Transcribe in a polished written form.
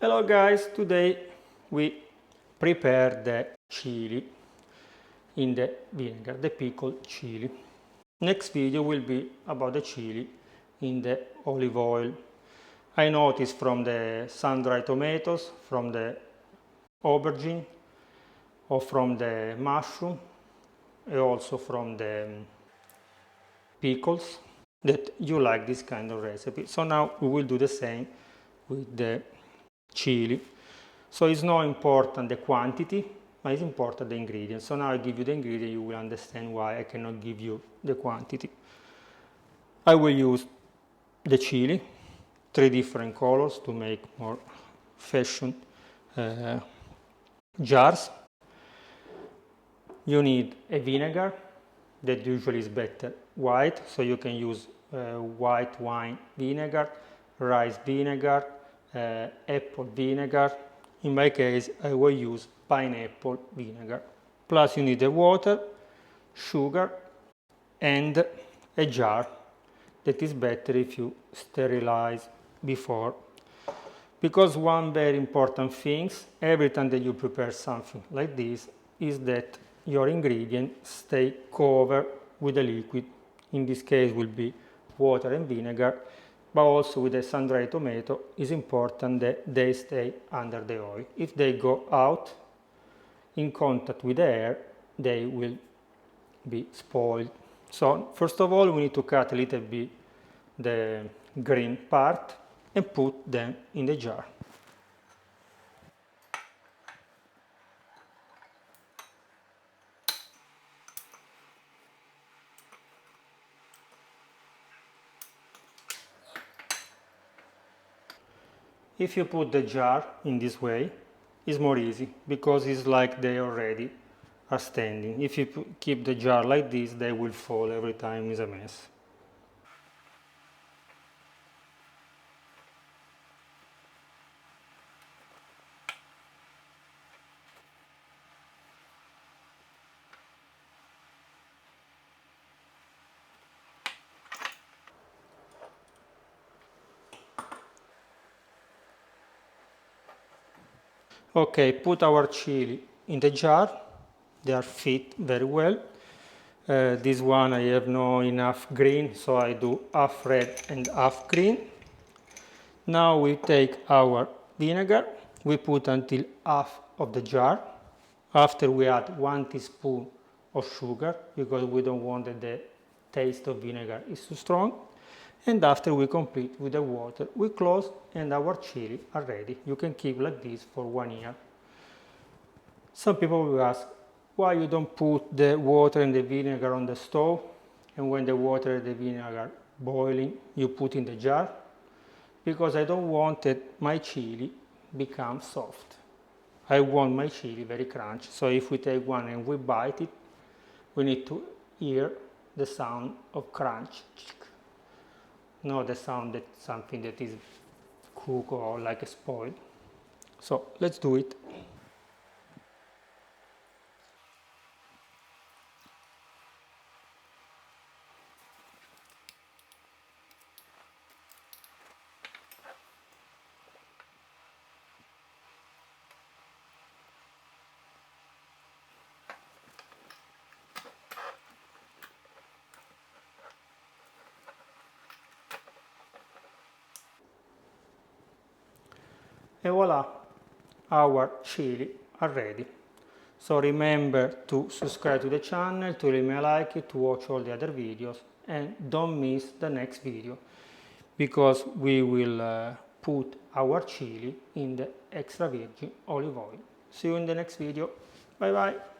Hello guys, today we prepare the chili in the vinegar, the pickled chili. Next video will be about the chili in the olive oil. I noticed from the sun-dried tomatoes, from the aubergine, or from the mushroom, and also from the pickles, that you like this kind of recipe. So now we will do the same with the chili. So it's not important the quantity, but it's important the ingredients. So now I give you the ingredient, you will understand why I cannot give you the quantity. I will use the chili, 3 different colors to make more fashion jars. You need a vinegar that usually is better white, so you can use white wine vinegar, rice vinegar, apple vinegar. In my case, I will use pineapple vinegar. Plus you need the water, sugar, and a jar that is better if you sterilize before. Because one very important thing, every time that you prepare something like this, is that your ingredients stay covered with a liquid. In this case will be water and vinegar, but also with the sun-dried tomato, it's important that they stay under the oil. If they go out in contact with the air, they will be spoiled. So first of all, we need to cut a little bit the green part and put them in the jar. If you put the jar in this way, it's more easy because it's like they already are standing. If you keep the jar like this, they will fall every time, it's a mess. Okay, put our chili in the jar. They are fit very well. This one I have no enough green, so I do half red and half green. Now we take our vinegar, we put until half of the jar. After we add 1 teaspoon of sugar because we don't want that the taste of vinegar is too strong. And after we complete with the water, we close and our chili are ready. You can keep like this for 1 year. Some people will ask why you don't put the water and the vinegar on the stove, and when the water and the vinegar are boiling, you put in the jar. Because I don't want that my chili become soft. I want my chili very crunchy. So if we take one and we bite it, we need to hear the sound of crunch. Not the sound that something that is cooked or like a spoiled. So let's do it. And voila, our chili are ready. So remember to subscribe to the channel, to leave me a like, to watch all the other videos, and don't miss the next video because we will put our chili in the extra virgin olive oil. See you in the next video. Bye bye.